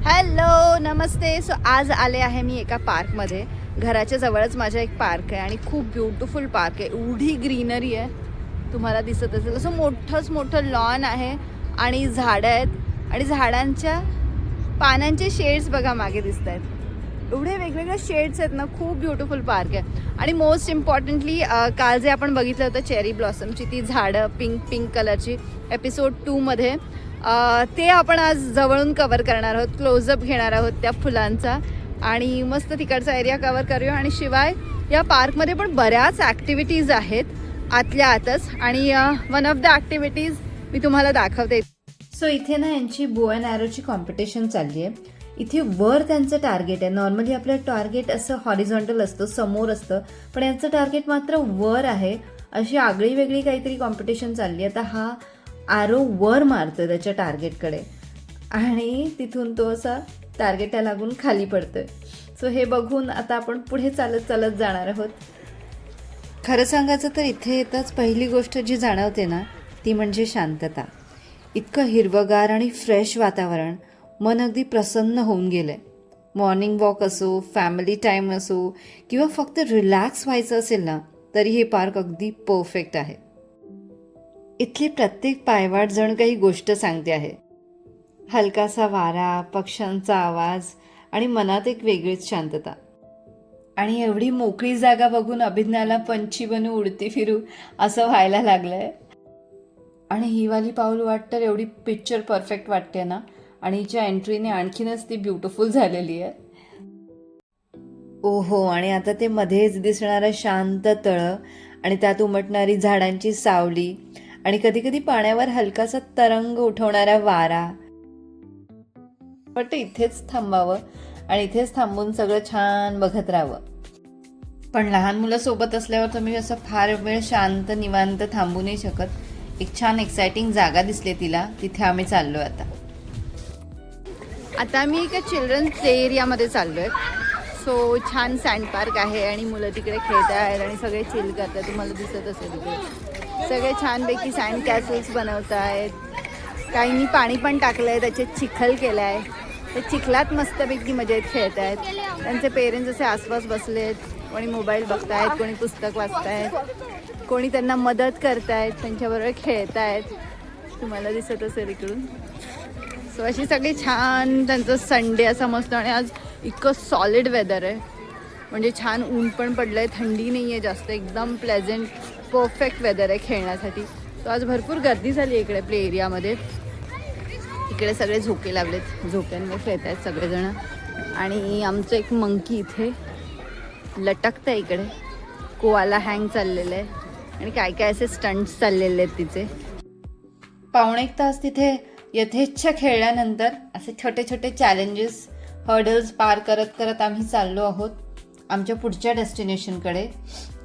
Hello नमस्ते. So आज आले आहे मी एका पार्कमध्ये. घराच्या जवळच माझा एक पार्क आहे आणि खूप ब्युटिफुल पार्क आहे. एवढी ग्रीनरी आहे तुम्हाला दिसत असेल. असं मोठंच मोठं लॉन आहे आणि झाडं आहेत आणि झाडांच्या पानांचे शेड्स बघा मागे दिसत आहेत. एवढे वेगवेगळे शेड्स आहेत ना. खूप ब्युटिफुल पार्क आहे. आणि मोस्ट इम्पॉर्टंटली काल जे आपण बघितलं होतं चेरी ब्लॉसमची ती झाडं पिंक कलरची एपिसोड 2मध्ये, ते आपण आज जवळून कवर करणार आहोत. क्लोजअप घेणार आहोत त्या फुलांचा आणि मस्त तिकडचा एरिया कवर करूया. आणि शिवाय या पार्कमध्ये पण बऱ्याच ॲक्टिव्हिटीज आहेत आतल्या आतच. आणि वन ऑफ द ॲक्टिव्हिटीज मी तुम्हाला दाखवते. सो इथे ना यांची बो अँड ॲरोची कॉम्पिटिशन चालली आहे. इथे वर त्यांचं टार्गेट आहे. नॉर्मली आपलं टार्गेट असं हॉरिझॉन्टल असतं, समोर असतं, पण यांचं टार्गेट मात्र वर आहे. अशी आगळी वेगळी काहीतरी कॉम्पिटिशन चालली. आता हा ॲरो वर मारतोय त्याच्या टार्गेटकडे आणि तिथून तो असा टार्गेटला लागून खाली पडतोय. सो हे बघून आता आपण पुढे चालत चालत जाणार आहोत. खरं सांगायचं तर इथे येताच पहिली गोष्ट जी जाणवते ना ती म्हणजे शांतता. इतकं हिरवगार आणि फ्रेश वातावरण, मन अगदी प्रसन्न होऊन गेलंय. मॉर्निंग वॉक असो, फॅमिली टाईम असो किंवा फक्त रिलॅक्स व्हायचं असेल ना तरी हे पार्क अगदी परफेक्ट आहे. इथली प्रत्येक पायवाट जण काही गोष्ट सांगते आहे. हलकासा वारा, पक्ष्यांचा आवाज आणि मनात एक वेगळीच शांतता. आणि एवढी मोकळी जागा बघून अभिज्ञाला पंछी बनू उडती फिरू असं व्हायला लागलंय. आणि ही वाली पाऊल वाट तर एवढी पिक्चर परफेक्ट वाटते ना. आणि हिच्या एंट्रीने आणखीनच ती ब्युटिफुल झालेली आहे. ओहो, आणि आता ते मध्येच दिसणारं शांत तळं आणि त्यात उमटणारी झाडांची सावली आणि कधी कधी पाण्यावर हलकासा तरंग उठवणारा वारा. वाटतं इथेच थांबावं आणि इथेच थांबून सगळं छान बघत राहावं. पण लहान मुलं सोबत असल्यावर तुम्ही असं फार वेळ शांत निवांत थांबू नाही शकत. एक छान एक्साइटिंग जागा दिसली तिला, तिथे आम्ही चाललो आता. आता मी एका चिल्ड्रन प्ले एरियामध्ये चाललो आहे. सो छान सँड पार्क आहे आणि मुलं तिकडे खेळत आहेत आणि सगळे चिल करत आहेत. तुम्हाला दिसत असेल तिकडे सगळे छानपैकी सँड कॅसल्स बनवत आहेत. काहींनी पाणी पण टाकलं आहे, त्याच्यात चिखल केलं आहे. ते चिखलात मस्तपैकी मजेत खेळत आहेत. त्यांचे पेरेंट्स असे आसपास बसले आहेत. कोणी मोबाईल बघत आहेत, कोणी पुस्तक वाचत आहेत, कोणी त्यांना मदत करत आहेत, त्यांच्याबरोबर खेळत आहेत. तुम्हाला दिसत असेल इकडून. सो अशी सगळी छान त्यांचं संडे असा मस्त. आणि आज इतकं सॉलिड वेदर आहे, म्हणजे छान ऊन पण पडलं आहे, थंडी नाही आहे जास्त, एकदम प्लेझेंट परफेक्ट वेदर आहे खेळण्यासाठी. सो आज भरपूर गर्दी झाली इकडे प्ले एरियामध्ये. इकडे सगळे झोके लावलेत, झोक्यांवर खेळत आहेत सगळेजण. आणि आमचं एक मंकी इथे लटकतं आहे इकडे. कोआला हँग चाललेलं आहे आणि काय काय असे स्टंट्स चाललेले आहेत तिचे. पावणे एक तास तिथे यथेच्छ खेळल्यानंतर असे छोटे छोटे चॅलेंजेस, हर्डल्स पार करत करत आम्ही चाललो आहोत आमच्या पुढच्या डेस्टिनेशनकडे.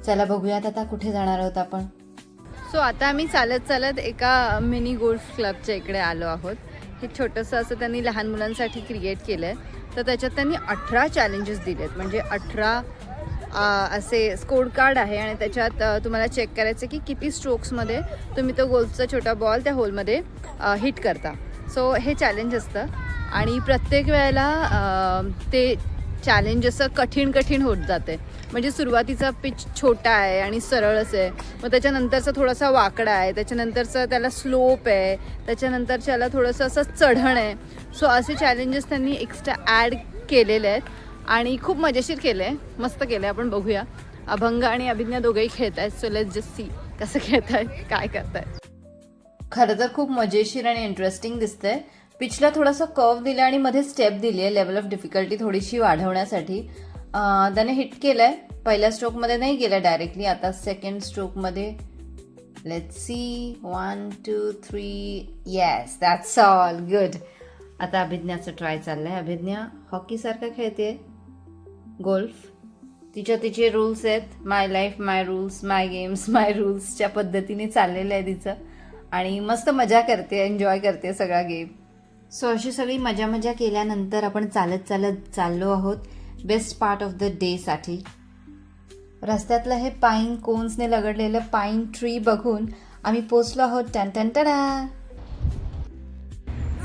चला बघूयात आता कुठे जाणार आहोत आपण. सो आता आम्ही चालत चालत एका मिनी गोल्फ क्लबच्या इकडे आलो आहोत. हे छोटंसं असं त्यांनी लहान मुलांसाठी क्रिएट केलं आहे. तर त्याच्यात त्यांनी 18 चॅलेंजेस दिले आहेत. म्हणजे 18 असे स्कोर कार्ड आहे आणि त्याच्यात तुम्हाला चेक करायचं की किती स्ट्रोक्समध्ये तुम्ही तो गोल्फचा छोटा बॉल त्या होलमध्ये हिट करता. सो हे चॅलेंज असतं आणि प्रत्येक वेळेला ते चॅलेंज असं कठीण होत जाते. म्हणजे सुरुवातीचा पिच छोटा आहे आणि सरळच आहे, मग त्याच्यानंतरचा थोडासा वाकडा आहे, त्याच्यानंतरचा त्याला स्लोप आहे, त्याच्यानंतरच्याला थोडंसं असं चढण आहे. सो असे चॅलेंजेस त्यांनी एक्स्ट्रा ॲड केलेले आहेत आणि खूप मजेशीर केलं आहे, मस्त केलं आहे. आपण बघूया. अभंग आणि अभिज्ञा दोघंही खेळत आहेत. सो लेट्स जस्ट सी कसं खेळत आहेत, काय करतायत. खरं तर खूप मजेशीर आणि इंटरेस्टिंग दिसतंय. पिचला थोडासा कर्व दिला आणि मध्ये स्टेप दिली आहे लेवल ऑफ डिफिकल्टी थोडीशी वाढवण्यासाठी. त्याने हिट केलं आहे. पहिल्या स्ट्रोकमध्ये नाही गेलं डायरेक्टली. आता सेकंड स्ट्रोकमध्ये let's see. 1 2 3 yes, that's all good. आता अभिज्ञाचं ट्राय चाललं आहे. अभिज्ञा हॉकीसारखं खेळते गोल्फ. तिचे रूल्स आहेत. माय लाईफ माय रूल्स, माय गेम्स माय रूल्सच्या पद्धतीने चाललेलं आहे तिचं. आणि मस्त मजा करते, एन्जॉय करते सगळा गेम. सो अशी सगळी मजा केल्यानंतर आपण चालत चालत चाललो आहोत बेस्ट पार्ट ऑफ द डेसाठी. रस्त्यातलं हे पाईन कोन्सने लगडलेलं पाईन ट्री बघून आम्ही पोचलो आहोत. Ton ton टडा.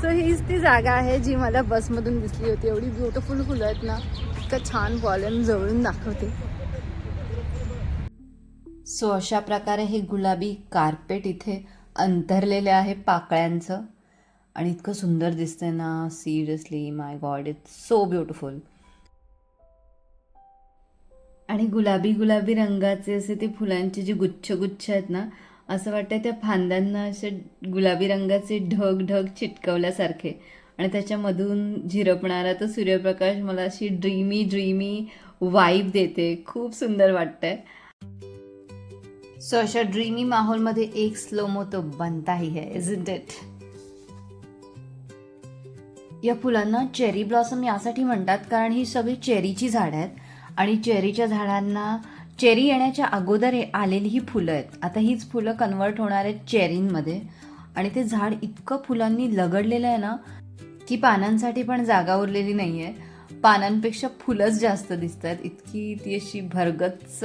सो हीच ती जागा आहे जी मला बसमधून दिसली होती. एवढी ब्युटिफुल फुलं आहेत ना, इतकं छान वॉल्यूम जवळून दाखवते. सो अशा प्रकारे हे गुलाबी कार्पेट इथे अंतरलेले आहे पाकळ्यांचं आणि इतकं सुंदर दिसतंय ना. Seriously my God, it's so beautiful. आणि गुलाबी गुलाबी रंगाचे असे ते फुलांचे जे गुच्छ गुच्छ आहेत ना, असं वाटतं त्या फांद्यांना असे गुलाबी रंगाचे ढग ढग चिटकवल्यासारखे. आणि त्याच्यामधून झिरपणारा तो सूर्यप्रकाश मला अशी ड्रीमी ड्रीमी वाईब देते. खूप सुंदर वाटतंय. सो अशा ड्रीमी माहोलमध्ये एक स्लोमो तो बनता ही है, इजंट इट? या फुलांना चेरी ब्लॉसम यासाठी म्हणतात कारण ही सगळी चेरीची झाडं आहेत आणि चेरीच्या झाडांना चेरी येण्याच्या अगोदर आलेली ही फुलं आहेत. आता हीच फुलं कन्वर्ट होणार आहेत चेरींमध्ये आणि ते झाड इतकं फुलांनी लगडलेलं आहे ना की पानांसाठी पण जागा उरलेली नाही आहे. पानांपेक्षा फुलंच जास्त दिसत आहेत. इतकी ती अशी भरगच्च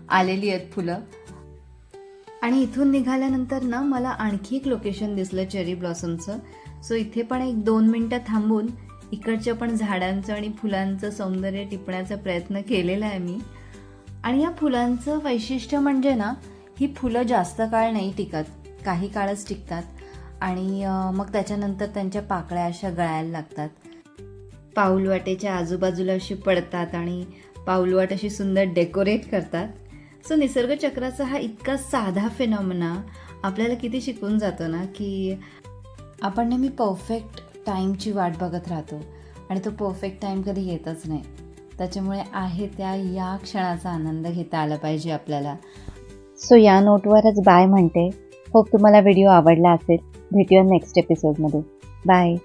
आलेली आहेत फुलं. आणि इथून निघाल्यानंतर ना मला आणखी एक लोकेशन दिसलं चेरी ब्लॉसमचं. सो इथे पण 1-2 मिनटं थांबून इकडच्या पण झाडांचं आणि फुलांचं सौंदर्य टिपण्याचा प्रयत्न केलेला आहे मी. आणि या फुलांचं वैशिष्ट्य म्हणजे ना, ही फुलं जास्त काळ नाही टिकत, काही काळच टिकतात आणि मग त्याच्यानंतर त्यांच्या पाकळ्या अशा गळायला लागतात. पाऊलवाटेच्या आजूबाजूला अशी पडतात आणि पाऊलवाट अशी सुंदर डेकोरेट करतात. सो निसर्गचक्राचा हा इतका साधा फिनॉमिना आपल्याला किती शिकून जातो ना, की आपण नेहमी परफेक्ट टाईमची वाट बघत राहतो आणि तो परफेक्ट टाईम कधी येतच नाही. त्याच्यामुळे आहे त्या या क्षणाचा आनंद घेता आला पाहिजे आपल्याला. सो या नोटवरच बाय म्हणते. होप तुम्हाला व्हिडिओ आवडला असेल. भेटूया नेक्स्ट एपिसोडमध्ये. बाय.